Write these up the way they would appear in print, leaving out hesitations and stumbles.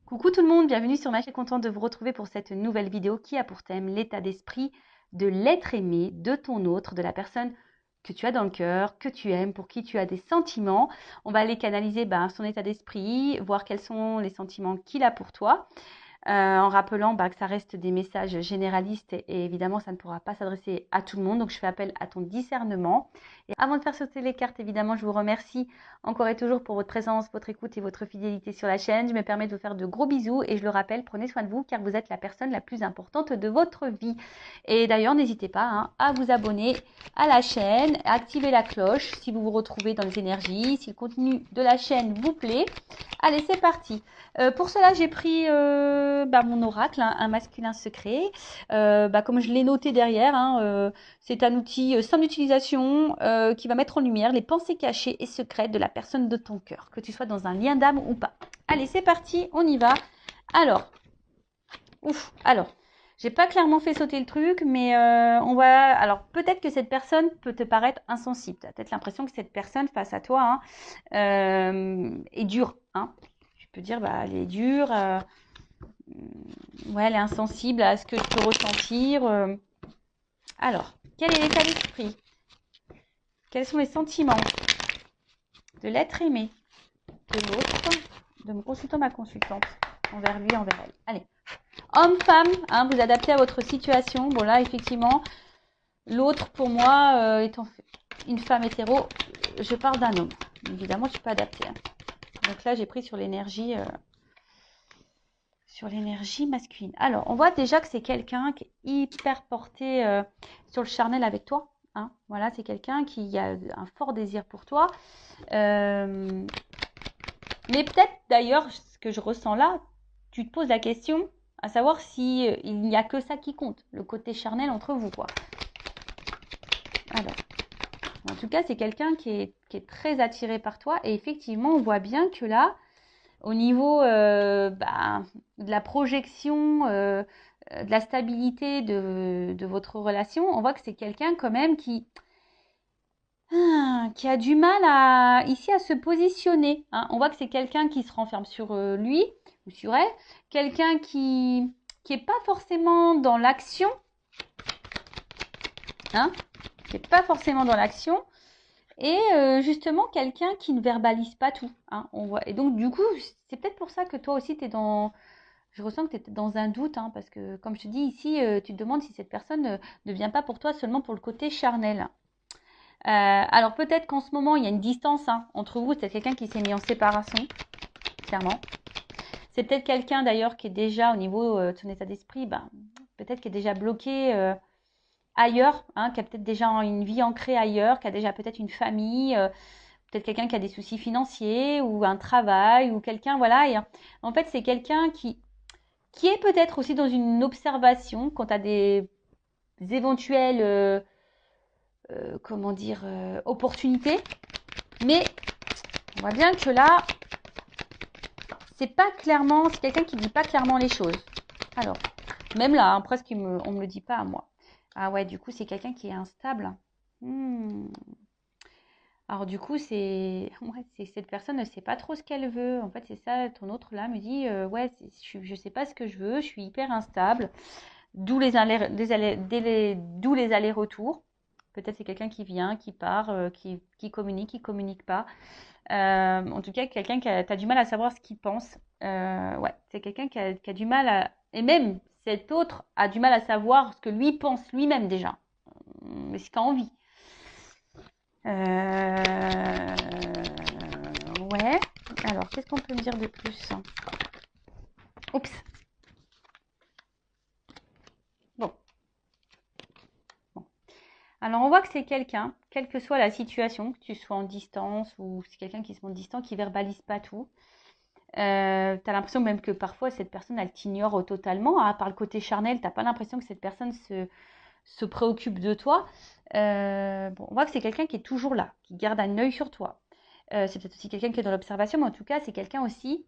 Coucou tout le monde, bienvenue sur ma chaîne, contente de vous retrouver pour cette nouvelle vidéo qui a pour thème l'état d'esprit de l'être aimé, de ton autre, de la personne que tu as dans le cœur, que tu aimes, pour qui tu as des sentiments. On va aller canaliser son état d'esprit, voir quels sont les sentiments qu'il a pour toi. En rappelant que ça reste des messages généralistes et évidemment ça ne pourra pas s'adresser à tout le monde, donc je fais appel à ton discernement. Et avant de faire sauter les cartes, évidemment je vous remercie encore et toujours pour votre présence, votre écoute et votre fidélité sur la chaîne. Je me permets de vous faire de gros bisous et je le rappelle, prenez soin de vous car vous êtes la personne la plus importante de votre vie. Et d'ailleurs n'hésitez pas à vous abonner à la chaîne, à activer la cloche si vous vous retrouvez dans les énergies, si le contenu de la chaîne vous plaît. Allez, c'est parti. Pour cela, j'ai pris mon oracle, un masculin secret. Comme je l'ai noté derrière, c'est un outil simple d'utilisation qui va mettre en lumière les pensées cachées et secrètes de la personne de ton cœur, que tu sois dans un lien d'âme ou pas. Allez, c'est parti, on y va. Alors, j'ai pas clairement fait sauter le truc, mais on va. Alors, peut-être que cette personne peut te paraître insensible. Tu as peut-être l'impression que cette personne face à toi est dure. Tu peux dire, elle est dure. Ouais, elle est insensible à ce que je peux ressentir. Alors, quel est l'état d'esprit? Quels sont les sentiments de l'être aimé, de l'autre, de mon consultant, ma consultante, envers lui, envers elle? Allez. Homme, femme, vous adaptez à votre situation. Bon, là, effectivement, l'autre, pour moi, étant une femme hétéro, je parle d'un homme. Évidemment, tu peux adapter. Donc là, j'ai pris sur l'énergie masculine. Alors, on voit déjà que c'est quelqu'un qui est hyper porté sur le charnel avec toi. Voilà, c'est quelqu'un qui a un fort désir pour toi. Mais peut-être d'ailleurs, ce que je ressens là, tu te poses la question à savoir si il n'y a que ça qui compte, le côté charnel entre vous, quoi. Alors, en tout cas, c'est quelqu'un qui est très attiré par toi. Et effectivement, on voit bien que là, au niveau de la projection, de la stabilité de votre relation, on voit que c'est quelqu'un quand même qui a du mal ici à se positionner. On voit que c'est quelqu'un qui se renferme sur lui ou sur elle, quelqu'un qui n'est pas forcément dans l'action, qui n'est pas forcément dans l'action, et justement quelqu'un qui ne verbalise pas tout. On voit. Et donc du coup, c'est peut-être pour ça que toi aussi, je ressens que tu es dans un doute, parce que comme je te dis ici, tu te demandes si cette personne ne vient pas pour toi seulement pour le côté charnel. Alors peut-être qu'en ce moment, il y a une distance entre vous, c'est quelqu'un qui s'est mis en séparation, clairement. C'est peut-être quelqu'un d'ailleurs qui est déjà au niveau de son état d'esprit, peut-être qui est déjà bloqué ailleurs, qui a peut-être déjà une vie ancrée ailleurs, qui a déjà peut-être une famille, peut-être quelqu'un qui a des soucis financiers ou un travail ou quelqu'un, voilà. Et en fait, c'est quelqu'un qui est peut-être aussi dans une observation quant à des éventuelles, opportunités. Mais on voit bien que là, c'est quelqu'un qui ne dit pas clairement les choses. Alors, même là, presque on ne me le dit pas à moi. Ah ouais, du coup, c'est quelqu'un qui est instable. Alors du coup, c'est cette personne ne sait pas trop ce qu'elle veut. En fait, c'est ça, ton autre là me dit, ouais, je sais pas ce que je veux, je suis hyper instable. D'où d'où les allers-retours. Peut-être c'est quelqu'un qui vient, qui part, qui communique pas. En tout cas, quelqu'un qui a du mal à savoir ce qu'il pense. Ouais, c'est quelqu'un qui a du mal à... Et même cet autre a du mal à savoir ce que lui pense lui-même déjà. Mais ce qu'il a envie. Ouais. Alors, qu'est-ce qu'on peut me dire de plus? Oups. Bon. Alors, on voit que c'est quelqu'un, quelle que soit la situation, que tu sois en distance ou c'est quelqu'un qui se montre distant, qui verbalise pas tout. Tu as l'impression même que parfois, cette personne, elle t'ignore totalement. Par le côté charnel, tu n'as pas l'impression que cette personne se préoccupe de toi. On voit que c'est quelqu'un qui est toujours là, qui garde un œil sur toi. C'est peut-être aussi quelqu'un qui est dans l'observation, mais en tout cas, c'est quelqu'un aussi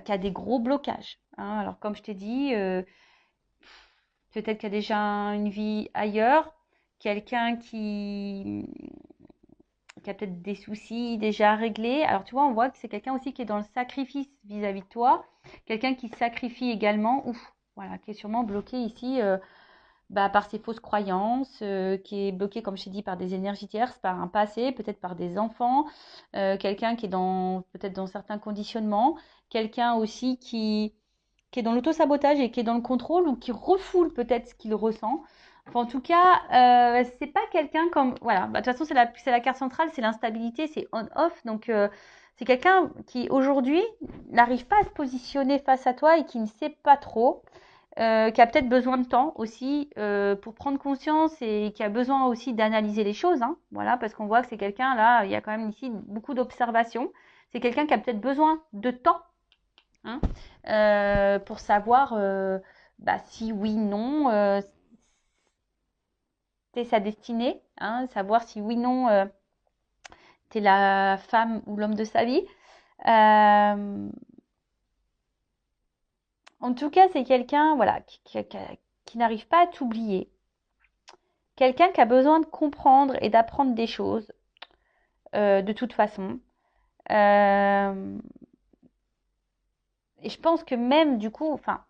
qui a des gros blocages. Alors, comme je t'ai dit, peut-être qu'il y a déjà une vie ailleurs, quelqu'un qui a peut-être des soucis déjà réglés. Alors, tu vois, on voit que c'est quelqu'un aussi qui est dans le sacrifice vis-à-vis de toi. Quelqu'un qui sacrifie également, ouf, voilà, qui est sûrement bloqué ici par ses fausses croyances, qui est bloqué, comme je t'ai dit, par des énergies tierces, par un passé, peut-être par des enfants, quelqu'un qui est peut-être dans certains conditionnements, quelqu'un aussi qui est dans l'auto-sabotage et qui est dans le contrôle ou qui refoule peut-être ce qu'il ressent. Enfin, en tout cas, c'est pas quelqu'un comme... Voilà, de toute façon, c'est la carte centrale, c'est l'instabilité, c'est on-off. Donc, c'est quelqu'un qui, aujourd'hui, n'arrive pas à se positionner face à toi et qui ne sait pas trop, qui a peut-être besoin de temps aussi pour prendre conscience et qui a besoin aussi d'analyser les choses. Hein, voilà, parce qu'on voit que c'est quelqu'un, là, il y a quand même ici beaucoup d'observations. C'est quelqu'un qui a peut-être besoin de temps, hein, pour savoir si oui, non, c'est sa destinée, hein, savoir si oui, non, t'es la femme ou l'homme de sa vie. En tout cas, c'est quelqu'un voilà, qui n'arrive pas à t'oublier. Quelqu'un qui a besoin de comprendre et d'apprendre des choses de toute façon. Et je pense que même du coup, enfin,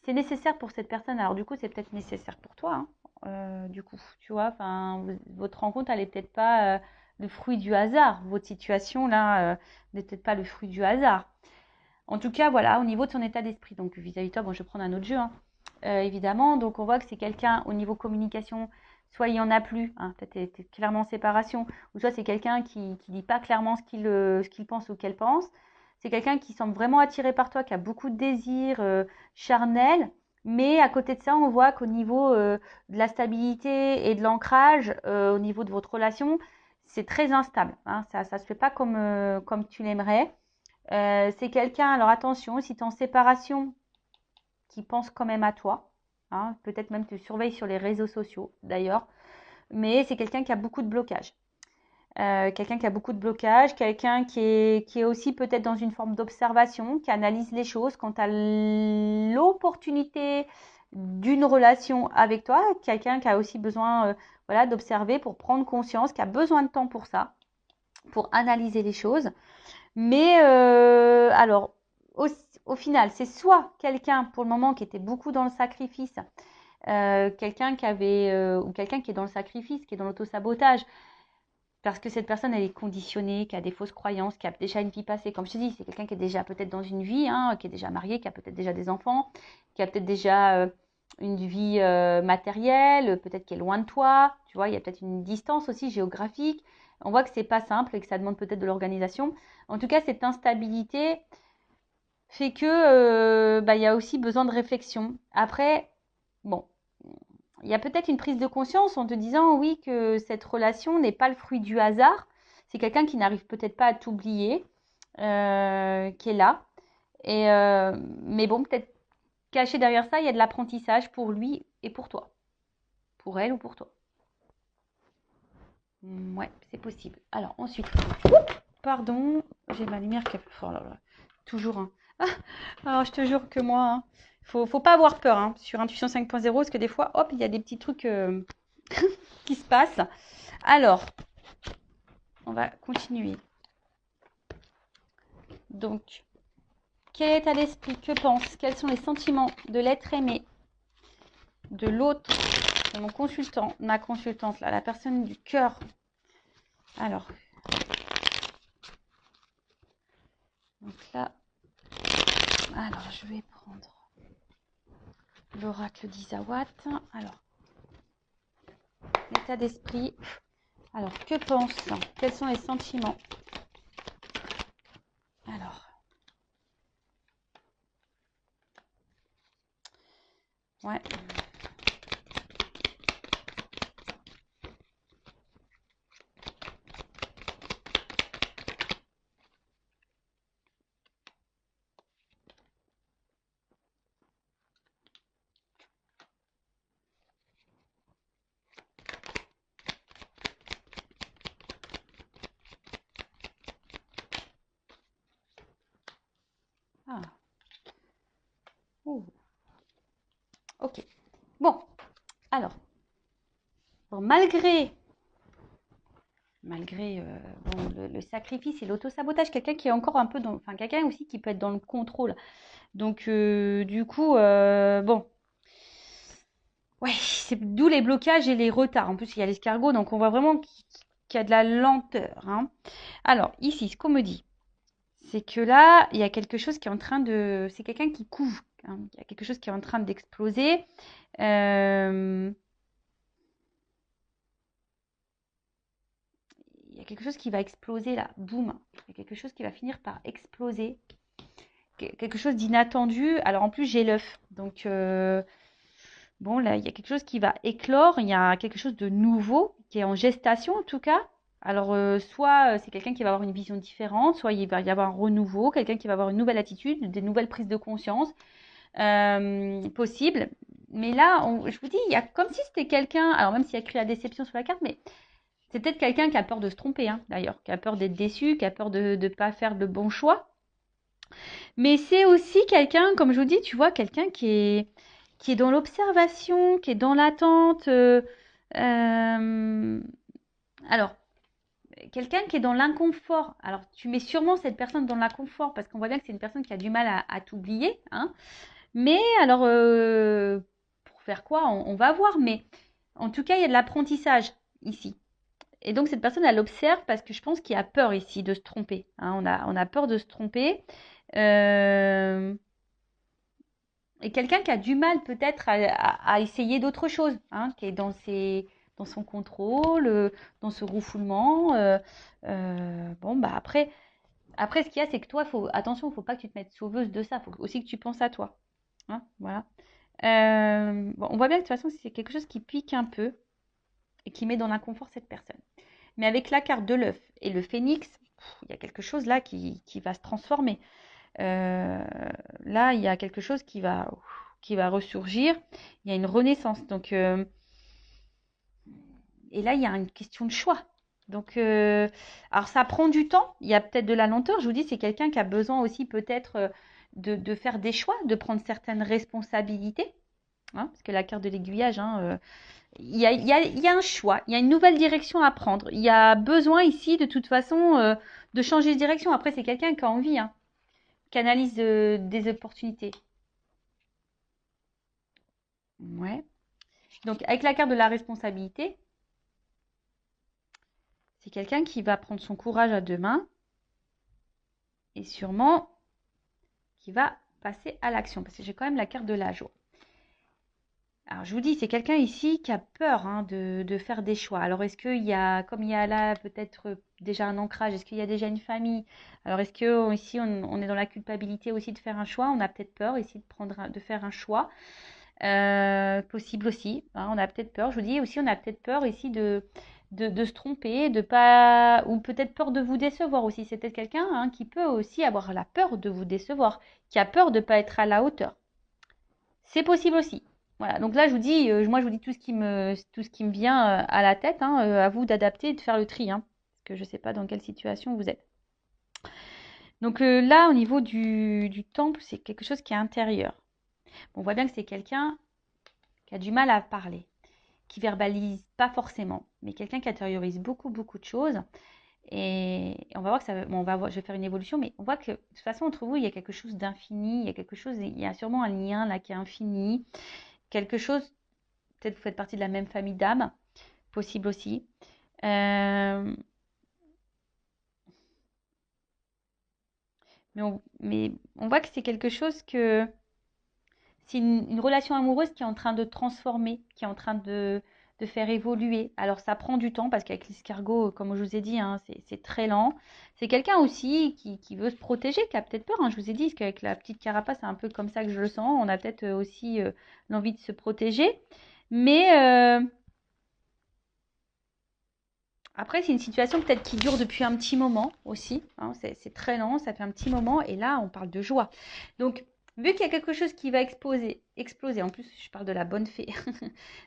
c'est nécessaire pour cette personne. Alors du coup, c'est peut-être nécessaire pour toi. Hein, du coup, tu vois, enfin, votre rencontre, elle est peut-être pas le fruit du hasard. Votre situation là n'est peut-être pas le fruit du hasard. En tout cas, voilà, au niveau de son état d'esprit. Donc vis-à-vis de toi, bon, je vais prendre un autre jeu, hein, évidemment. Donc on voit que c'est quelqu'un au niveau communication. Soit il n'y en a plus, hein, peut-être t'es clairement en séparation, ou soit c'est quelqu'un qui ne dit pas clairement ce qu'il pense ou qu'elle pense. C'est quelqu'un qui semble vraiment attiré par toi, qui a beaucoup de désirs charnels, mais à côté de ça, on voit qu'au niveau de la stabilité et de l'ancrage, au niveau de votre relation, c'est très instable. Hein, ça ne se fait pas comme tu l'aimerais. C'est quelqu'un, alors attention, si tu es en séparation, qui pense quand même à toi. Hein, peut-être même tu surveilles sur les réseaux sociaux d'ailleurs. Mais c'est quelqu'un qui a beaucoup de blocages. Quelqu'un qui a beaucoup de blocages, quelqu'un qui est aussi peut-être dans une forme d'observation, qui analyse les choses quant à l'opportunité d'une relation avec toi, quelqu'un qui a aussi besoin voilà, d'observer pour prendre conscience, qui a besoin de temps pour ça, pour analyser les choses. Mais alors, au final, c'est soit quelqu'un pour le moment qui était beaucoup dans le sacrifice, quelqu'un qui avait, ou quelqu'un qui est dans le sacrifice, qui est dans l'auto-sabotage, parce que cette personne, elle est conditionnée, qui a des fausses croyances, qui a déjà une vie passée. Comme je te dis, c'est quelqu'un qui est déjà peut-être dans une vie, hein, qui est déjà marié, qui a peut-être déjà des enfants, qui a peut-être déjà une vie matérielle, peut-être qui est loin de toi. Tu vois, il y a peut-être une distance aussi géographique. On voit que c'est pas simple et que ça demande peut-être de l'organisation. En tout cas, cette instabilité fait que il y a aussi besoin de réflexion. Après, bon, il y a peut-être une prise de conscience en te disant oui que cette relation n'est pas le fruit du hasard. C'est quelqu'un qui n'arrive peut-être pas à t'oublier, qui est là. Mais bon, peut-être caché derrière ça, il y a de l'apprentissage pour lui et pour toi. Pour elle ou pour toi. Ouais, c'est possible. Alors ensuite, pardon, j'ai ma lumière qui a... Oh là là, toujours un... Alors, je te jure que moi, hein, faut pas avoir peur hein, sur Intuition 5.0, parce que des fois, hop, il y a des petits trucs qui se passent. Alors, on va continuer. Donc, quel est à l'esprit? Que pense? Quels sont les sentiments de l'être aimé, de l'autre, de mon consultant, ma consultante, là, la personne du cœur? Alors, donc là, alors je vais prendre l'oracle d'Isawat. Alors, l'état d'esprit. Alors, que pense? Quels sont les sentiments? Alors, ouais. Ah. Ouh. Ok. Bon, alors, bon, malgré malgré bon, le sacrifice et l'auto-sabotage. Quelqu'un qui est encore un peu dans... Enfin, quelqu'un aussi qui peut être dans le contrôle. Donc, du coup, bon... Ouais, c'est d'où les blocages et les retards. En plus, il y a l'escargot, donc on voit vraiment qu'il y a de la lenteur, hein. Alors, ici, ce qu'on me dit, c'est que là, il y a quelque chose qui est en train de... C'est quelqu'un qui couve, hein. Il y a quelque chose qui est en train d'exploser. Il y a quelque chose qui va exploser là, boum. Il y a quelque chose qui va finir par exploser. Quelque chose d'inattendu. Alors en plus, j'ai l'œuf. Donc, bon, là, il y a quelque chose qui va éclore. Il y a quelque chose de nouveau qui est en gestation en tout cas. Alors, soit c'est quelqu'un qui va avoir une vision différente, soit il va y avoir un renouveau, quelqu'un qui va avoir une nouvelle attitude, des nouvelles prises de conscience possibles. Mais là, je vous dis, il y a comme si c'était quelqu'un, alors même s'il y a écrit la déception sur la carte, mais c'est peut-être quelqu'un qui a peur de se tromper, hein, d'ailleurs, qui a peur d'être déçu, qui a peur de ne pas faire le bon choix. Mais c'est aussi quelqu'un, comme je vous dis, tu vois, quelqu'un qui est dans l'observation, qui est dans l'attente. Alors, quelqu'un qui est dans l'inconfort. Alors, tu mets sûrement cette personne dans l'inconfort parce qu'on voit bien que c'est une personne qui a du mal à t'oublier, hein. Mais alors, pour faire quoi on va voir. Mais en tout cas, il y a de l'apprentissage ici. Et donc, cette personne, elle observe parce que je pense qu'il y a peur ici de se tromper, hein. On a peur de se tromper. Euh, et quelqu'un qui a du mal peut-être à essayer d'autres choses, hein, qui est dans son contrôle, dans ce refoulement. Bon, bah après, ce qu'il y a, c'est que toi, attention, il ne faut pas que tu te mettes sauveuse de ça. Il faut aussi que tu penses à toi, hein, voilà. Bon, on voit bien que de toute façon, c'est quelque chose qui pique un peu et qui met dans l'inconfort cette personne. Mais avec la carte de l'œuf et le phénix, il y a quelque chose là qui va se transformer. Là, il y a quelque chose qui va ressurgir. Il y a une renaissance. Donc, et là, il y a une question de choix. Donc, alors ça prend du temps. Il y a peut-être de la lenteur. Je vous dis, c'est quelqu'un qui a besoin aussi peut-être de faire des choix, de prendre certaines responsabilités, hein, parce que la carte de l'aiguillage, hein, il y a un choix, il y a une nouvelle direction à prendre. Il y a besoin ici, de toute façon, de changer de direction. Après, c'est quelqu'un qui a envie, hein, qui analyse des opportunités. Ouais. Donc, avec la carte de la responsabilité, c'est quelqu'un qui va prendre son courage à deux mains et sûrement qui va passer à l'action. Parce que j'ai quand même la carte de la joie. Alors, je vous dis, c'est quelqu'un ici qui a peur, hein, de faire des choix. Alors, est-ce qu'il y a, comme il y a là peut-être déjà un ancrage, est-ce qu'il y a déjà une famille? Alors, est-ce que ici, on est dans la culpabilité aussi de faire un choix? On a peut-être peur ici de faire un choix. Possible aussi, hein, on a peut-être peur. Je vous dis aussi, on a peut-être peur ici de se tromper, de pas, ou peut-être peur de vous décevoir aussi. C'est peut-être quelqu'un, hein, qui peut aussi avoir la peur de vous décevoir, qui a peur de ne pas être à la hauteur. C'est possible aussi. Voilà, donc là je vous dis, moi je vous dis tout ce qui me vient à la tête, hein, à vous d'adapter et de faire le tri, hein, parce que je ne sais pas dans quelle situation vous êtes. Donc là au niveau du temple, c'est quelque chose qui est intérieur. On voit bien que c'est quelqu'un qui a du mal à parler, qui verbalise pas forcément, mais quelqu'un qui intériorise beaucoup, beaucoup de choses. Et on va voir que ça, bon, je vais faire une évolution, mais on voit que de toute façon, entre vous, il y a quelque chose d'infini, il y a sûrement un lien là qui est infini, quelque chose, peut-être vous faites partie de la même famille d'âmes, possible aussi. Mais on voit que c'est quelque chose que c'est une relation amoureuse qui est en train de transformer, qui est en train de faire évoluer. Alors ça prend du temps parce qu'avec l'escargot, comme je vous ai dit, hein, c'est très lent. C'est quelqu'un aussi qui veut se protéger, qui a peut-être peur, hein. Je vous ai dit qu'avec la petite carapace, c'est un peu comme ça que je le sens. On a peut-être aussi l'envie de se protéger. Mais après, c'est une situation peut-être qui dure depuis un petit moment aussi, hein. C'est très lent, ça fait un petit moment. Et là, on parle de joie. Donc, vu qu'il y a quelque chose qui va exploser, en plus, je parle de la bonne fée.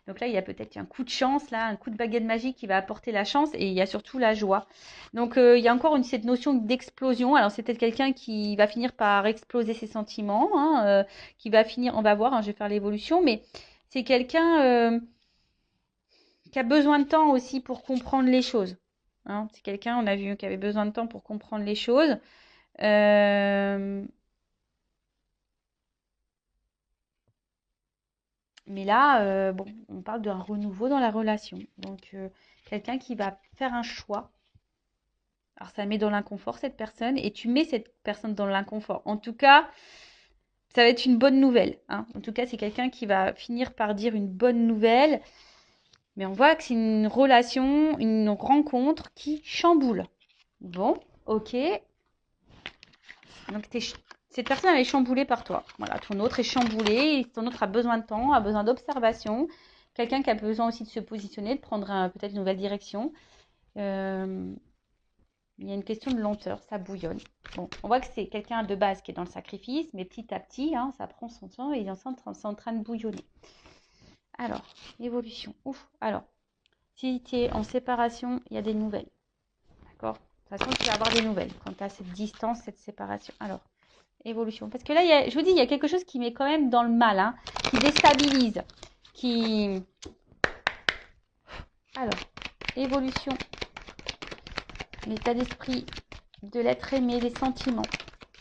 Donc là, il y a peut-être un coup de chance, là, un coup de baguette magique qui va apporter la chance et il y a surtout la joie. Donc, il y a encore cette notion d'explosion. Alors, c'est peut-être quelqu'un qui va finir par exploser ses sentiments, hein, qui va finir, on va voir, hein, je vais faire l'évolution, mais c'est quelqu'un qui a besoin de temps aussi pour comprendre les choses. Hein. C'est quelqu'un, on a vu, qui avait besoin de temps pour comprendre les choses. Euh, Mais là, bon, on parle d'un renouveau dans la relation. Donc, quelqu'un qui va faire un choix. Alors, ça met dans l'inconfort cette personne et tu mets cette personne dans l'inconfort. En tout cas, ça va être une bonne nouvelle. Hein. En tout cas, c'est quelqu'un qui va finir par dire une bonne nouvelle. Mais on voit que c'est une relation, une rencontre qui chamboule. Bon, ok. Donc, cette personne, elle est chamboulée par toi. Voilà, ton autre est chamboulé. Et ton autre a besoin de temps, a besoin d'observation. Quelqu'un qui a besoin aussi de se positionner, de prendre peut-être une nouvelle direction. Euh, il y a une question de lenteur, ça bouillonne. Bon, on voit que c'est quelqu'un de base qui est dans le sacrifice, mais petit à petit, hein, ça prend son temps et c'est en train de bouillonner. Alors, évolution. Ouf, alors, si tu es en séparation, il y a des nouvelles. D'accord? De toute façon, tu vas avoir des nouvelles quand tu as cette distance, cette séparation. Alors, évolution. Parce que là, je vous dis, il y a quelque chose qui met quand même dans le mal, hein, qui déstabilise, qui... Alors, évolution, l'état d'esprit de l'être aimé, des sentiments.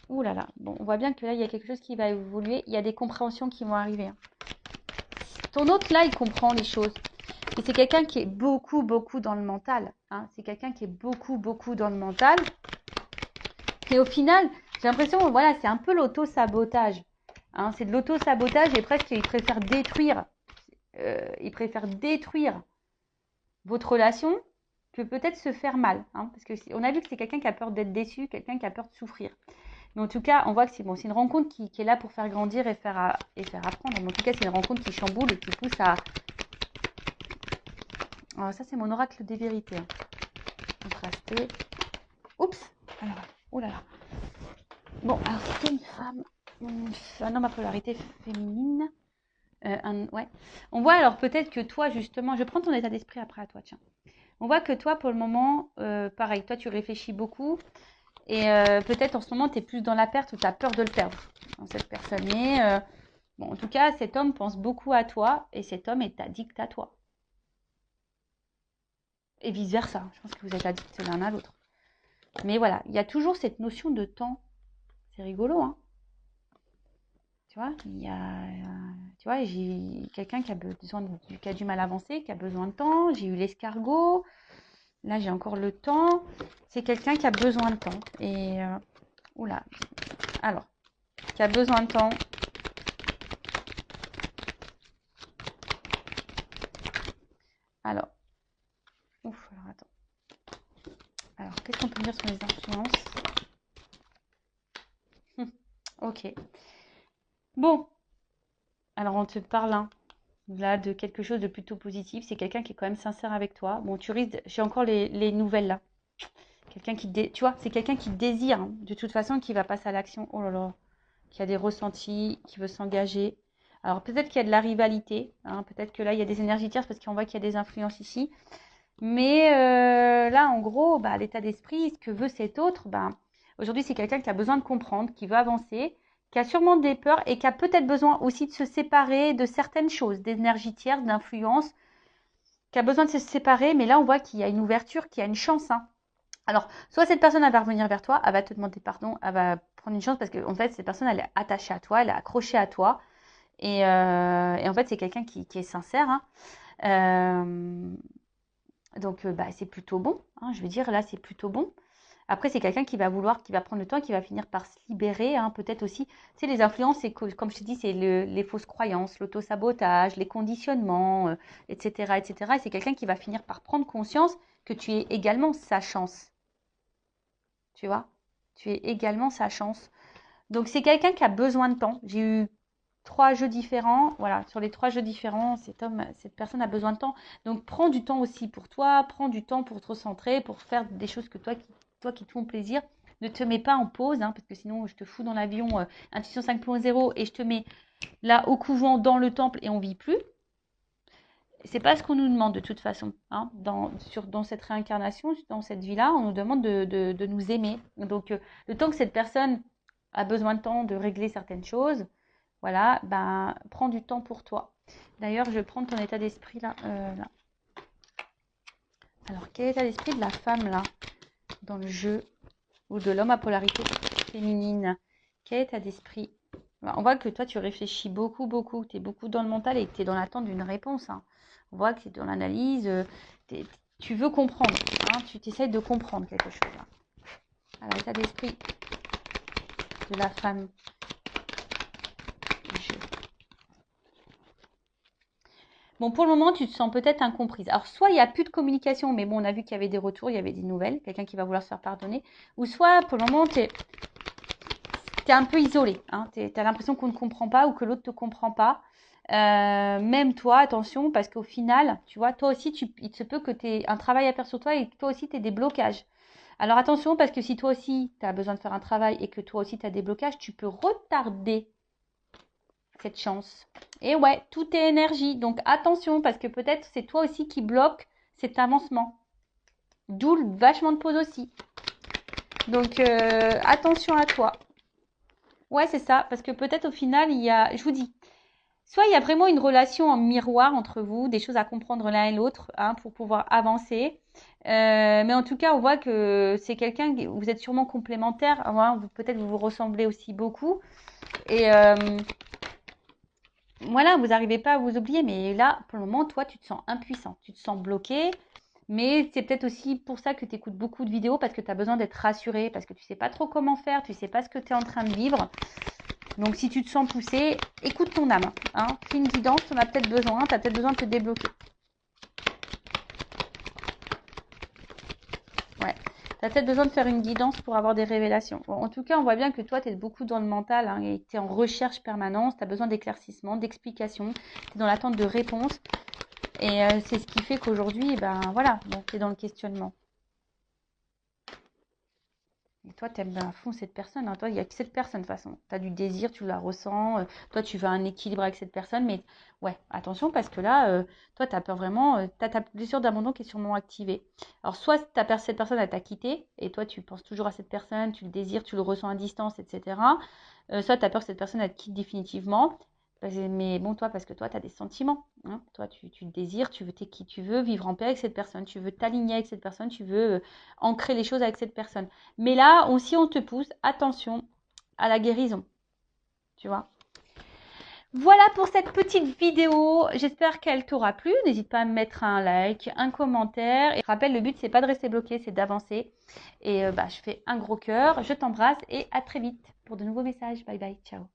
Ouh là là, bon, on voit bien que là, il y a quelque chose qui va évoluer. Il y a des compréhensions qui vont arriver. Hein. Ton autre, là, il comprend les choses. Et c'est quelqu'un qui est beaucoup, beaucoup dans le mental. Hein. C'est quelqu'un qui est beaucoup, beaucoup dans le mental. Et au final, j'ai l'impression, voilà, c'est un peu l'auto-sabotage. Hein. C'est de l'auto-sabotage et presque, il préfère détruire. Votre relation que peut-être se faire mal. Hein. Parce qu'on a vu que c'est quelqu'un qui a peur d'être déçu, quelqu'un qui a peur de souffrir. Mais en tout cas, on voit que c'est bon, une rencontre qui est là pour faire grandir et faire apprendre. Mais en tout cas, c'est une rencontre qui chamboule et qui pousse à... Alors ça, c'est mon oracle des vérités. Hein. Contrasté. Oups. Alors, oh là là. Bon, alors c'est une femme, un homme à polarité féminine. Ouais. On voit alors peut-être que toi, justement, je prends ton état d'esprit après à toi, tiens. On voit que toi, pour le moment, pareil, toi, tu réfléchis beaucoup. Et peut-être en ce moment, tu es plus dans la perte ou tu as peur de le perdre. Dans cette personne. Mais bon, en tout cas, cet homme pense beaucoup à toi et cet homme est addict à toi. Et vice-versa. Je pense que vous êtes addicts l'un à l'autre. Mais voilà, il y a toujours cette notion de temps. C'est rigolo, hein. Tu vois, tu vois, j'ai quelqu'un qui a du mal à avancer, qui a besoin de temps. J'ai eu l'escargot. Là, j'ai encore le temps. C'est quelqu'un qui a besoin de temps. Et oula. Alors, qui a besoin de temps. Alors, ouf, alors attends. Alors, qu'est-ce qu'on peut dire sur les influences? Ok. Bon, alors on te parle hein, là de quelque chose de plutôt positif. C'est quelqu'un qui est quand même sincère avec toi. Bon, tu risques, j'ai encore les nouvelles là. Quelqu'un tu vois, c'est quelqu'un qui désire hein, de toute façon, qui va passer à l'action. Oh là là, qui a des ressentis, qui veut s'engager. Alors peut-être qu'il y a de la rivalité, hein, peut-être que là il y a des énergies tierces parce qu'on voit qu'il y a des influences ici. Mais là, en gros, bah, l'état d'esprit, ce que veut cet autre, bah, aujourd'hui, c'est quelqu'un qui a besoin de comprendre, qui veut avancer, qui a sûrement des peurs et qui a peut-être besoin aussi de se séparer de certaines choses, d'énergie tierce, d'influence, qui a besoin de se séparer. Mais là, on voit qu'il y a une ouverture, qu'il y a une chance. Hein. Alors, soit cette personne, elle va revenir vers toi, elle va te demander pardon, elle va prendre une chance parce qu'en fait, cette personne, elle est attachée à toi, elle est accrochée à toi. Et en fait, c'est quelqu'un qui est sincère. Hein. Donc, bah, c'est plutôt bon. Hein, je veux dire, là, c'est plutôt bon. Après, c'est quelqu'un qui va vouloir, qui va prendre le temps, qui va finir par se libérer. Hein, peut-être aussi, tu sais, les influences, c'est comme je te dis, c'est les fausses croyances, l'auto-sabotage, les conditionnements, etc., etc. Et c'est quelqu'un qui va finir par prendre conscience que tu es également sa chance. Tu vois? Tu es également sa chance. Donc, c'est quelqu'un qui a besoin de temps. J'ai eu 3 jeux différents. Voilà, sur les 3 jeux différents, cette personne a besoin de temps. Donc, prends du temps aussi pour toi. Prends du temps pour te recentrer, pour faire des choses que toi qui te font plaisir. Ne te mets pas en pause, hein, parce que sinon, je te fous dans l'avion Intuition 5.0 et je te mets là au couvent, dans le temple et on vit plus. C'est pas ce qu'on nous demande de toute façon. Hein. Dans cette réincarnation, dans cette vie-là, on nous demande de nous aimer. Donc, le temps que cette personne a besoin de temps de régler certaines choses, voilà, ben, prends du temps pour toi. D'ailleurs, je vais prendre ton état d'esprit là, là. Alors, quel est l'état d'esprit de la femme, là, dans le jeu, ou de l'homme à polarité féminine? Quel état d'esprit? On voit que toi, tu réfléchis beaucoup, beaucoup. Tu es beaucoup dans le mental et que tu es dans l'attente d'une réponse. Hein. On voit que tu es dans l'analyse. Tu veux comprendre. Hein, tu t'essayes de comprendre quelque chose. Là. Alors, l'état d'esprit de la femme du jeu. Bon, pour le moment, tu te sens peut-être incomprise. Alors, soit il n'y a plus de communication, mais bon, on a vu qu'il y avait des retours, il y avait des nouvelles, quelqu'un qui va vouloir se faire pardonner. Ou soit, pour le moment, tu es un peu isolé. Hein, tu as l'impression qu'on ne comprend pas ou que l'autre ne te comprend pas. Même toi, attention, parce qu'au final, tu vois, toi aussi, il se peut que tu aies un travail à faire sur toi et que toi aussi, tu aies des blocages. Alors attention, parce que si toi aussi, tu as besoin de faire un travail et que toi aussi, tu as des blocages, tu peux retarder cette chance. Et ouais, tout est énergie. Donc attention, parce que peut-être c'est toi aussi qui bloque cet avancement. D'où le vachement de pause aussi. Donc attention à toi. Ouais, c'est ça, parce que peut-être au final, il y a, je vous dis, soit il y a vraiment une relation en miroir entre vous, des choses à comprendre l'un et l'autre hein, pour pouvoir avancer. Mais en tout cas, on voit que c'est quelqu'un, vous êtes sûrement complémentaires. Hein, peut-être vous vous ressemblez aussi beaucoup. Et voilà, vous n'arrivez pas à vous oublier. Mais là, pour le moment, toi, tu te sens impuissant. Tu te sens bloqué. Mais c'est peut-être aussi pour ça que tu écoutes beaucoup de vidéos parce que tu as besoin d'être rassuré, parce que tu ne sais pas trop comment faire, tu ne sais pas ce que tu es en train de vivre. Donc, si tu te sens poussé, écoute ton âme. Hein. Fais une guidance, tu en as peut-être besoin. Tu as peut-être besoin de te débloquer. Ouais. Tu as peut-être besoin de faire une guidance pour avoir des révélations. Bon, en tout cas, on voit bien que toi, tu es beaucoup dans le mental hein, et tu es en recherche permanente. Tu as besoin d'éclaircissement, d'explications. Tu es dans l'attente de réponses. Et c'est ce qui fait qu'aujourd'hui, ben voilà, tu es dans le questionnement. Et toi, tu aimes à fond cette personne. Hein. Toi, il n'y a que cette personne de toute façon. Tu as du désir, tu la ressens. Toi, tu veux un équilibre avec cette personne. Mais ouais, attention parce que là, toi, tu as peur vraiment. Tu as ta blessure d'abandon qui est sûrement activée. Alors, soit cette personne, elle t'a quitté. Et toi, tu penses toujours à cette personne. Tu le désires, tu le ressens à distance, etc. Soit tu as peur que cette personne, elle te quitte définitivement. Mais bon, toi, parce que toi, tu as des sentiments. Hein. Toi, tu le désires, tu veux t'es qui tu veux, vivre en paix avec cette personne. Tu veux t'aligner avec cette personne. Tu veux ancrer les choses avec cette personne. Mais là, si on te pousse, attention à la guérison. Tu vois. Voilà pour cette petite vidéo. J'espère qu'elle t'aura plu. N'hésite pas à me mettre un like, un commentaire. Et je rappelle, le but, c'est pas de rester bloqué, c'est d'avancer. Et je fais un gros cœur. Je t'embrasse et à très vite pour de nouveaux messages. Bye bye. Ciao.